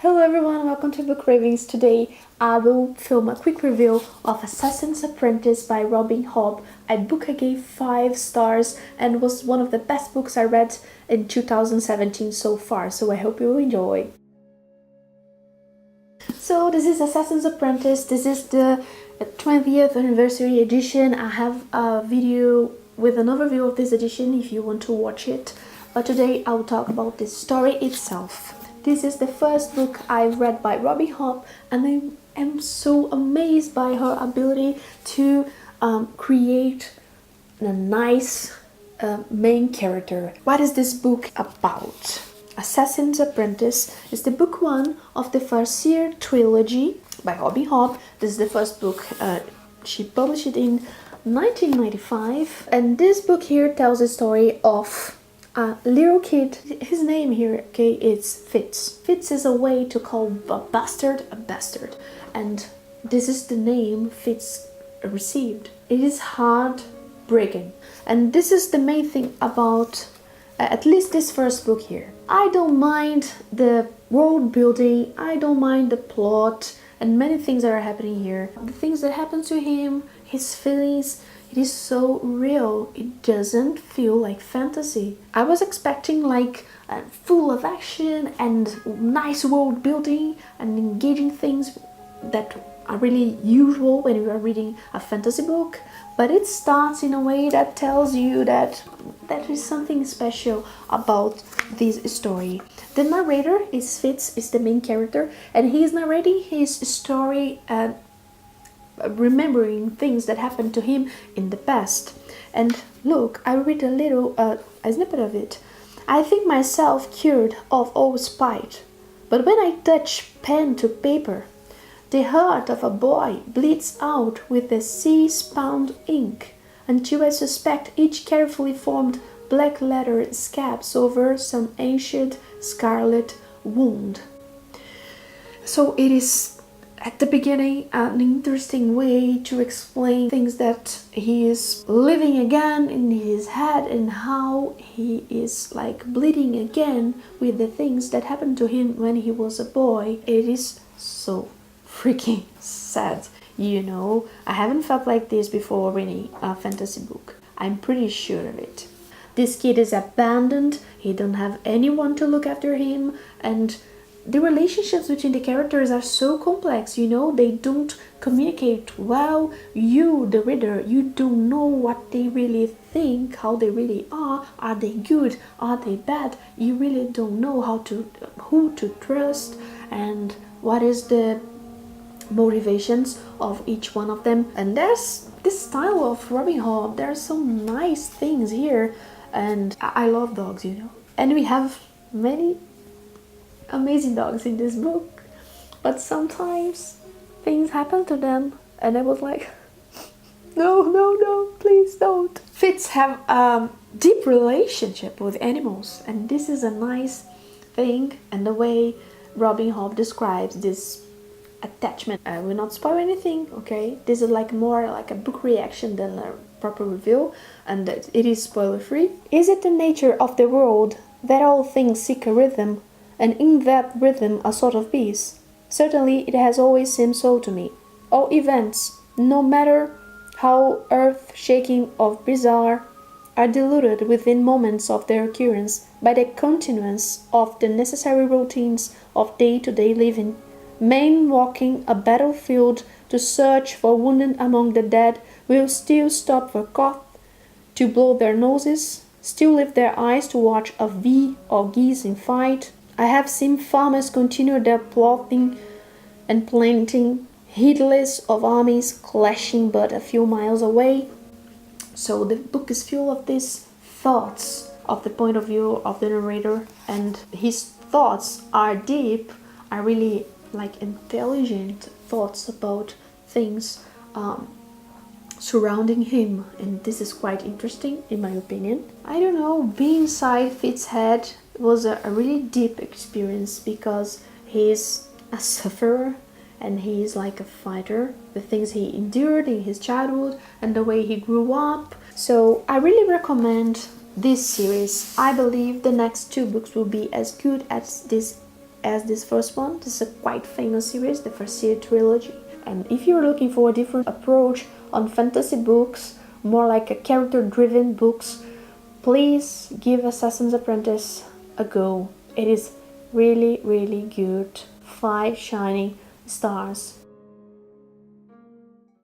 Hello everyone, welcome to BookCravings. Today I will film a quick review of Assassin's Apprentice by Robin Hobb, a book I gave 5 stars and was one of the best books I read in 2017 so far, so I hope you will enjoy. So this is Assassin's Apprentice. This is the 20th anniversary edition. I have a video with an overview of this edition if you want to watch it, but today I will talk about the story itself. This is the first book I've read by Robin Hobb, and I am so amazed by her ability to create a nice main character. What is this book about? Assassin's Apprentice is the book 1 of the Farseer Trilolgy by Robin Hobb. This is the first book. She published it in 1995, and this book here tells the story of a little kid. His name here, okay, is Fitz. Fitz is a way to call a bastard, and this is the name Fitz received. It is heartbreaking, and this is the main thing about at least this first book here. I don't mind the world building, I don't mind the plot, and many things that are happening here. The things that happen to him, his feelings, it is so real. It doesn't feel like fantasy. I was expecting like full of action and nice world building and engaging things that are really usual when you are reading a fantasy book, but it starts in a way that tells you that there is something special about this story. The narrator is Fitz, is the main character, and he is narrating his story and remembering things that happened to him in the past. And look, I read a little a snippet of it. I think myself cured of all spite, but when I touch pen to paper, the heart of a boy bleeds out with the sea-spawned ink, until I suspect each carefully formed black letter scabs over some ancient scarlet wound. So it is at the beginning an interesting way to explain things that he is living again in his head and how he is like bleeding again with the things that happened to him when he was a boy. It is so freaking sad. You know, I haven't felt like this before reading a fantasy book. I'm pretty sure of it. This kid is abandoned, he don't have anyone to look after him, and the relationships between the characters are so complex, you know, they don't communicate well. You, the reader, you don't know what they really think, how they really are they good, are they bad? You really don't know who to trust and what is the motivations of each one of them. And there's this style of Robin Hobb, there are some nice things here, and I love dogs, you know, and we have many amazing dogs in this book, but sometimes things happen to them and I was like, no, please don't. Fitz have a deep relationship with animals, and this is a nice thing, and the way Robin Hobb describes this attachment. I will not spoil anything, okay? This is like more like a book reaction than a proper review, and it is spoiler free. Is it the nature of the world that all things seek a rhythm, and in that rhythm a sort of peace? Certainly it has always seemed so to me. All events, no matter how earth-shaking or bizarre, are diluted within moments of their occurrence by the continuance of the necessary routines of day-to-day living. Men walking a battlefield to search for wounded among the dead will still stop for cough to blow their noses, still lift their eyes to watch a bee or geese in fight. I have seen farmers continue their plowing and planting, heedless of armies clashing but a few miles away. So the book is full of these thoughts of the point of view of the narrator, and his thoughts are deep, are really like intelligent thoughts about things surrounding him, and this is quite interesting in my opinion. I don't know, being inside Fitz's head was a really deep experience because he's a sufferer and he's like a fighter. The things he endured in his childhood and the way he grew up. So I really recommend this series. I believe the next 2 books will be as good as this as this first one. This is a quite famous series, the Farseer Trilolgy. And if you're looking for a different approach on fantasy books, more like a character-driven books, please give Assassin's Apprentice a go. It is really, really good. 5 shining stars.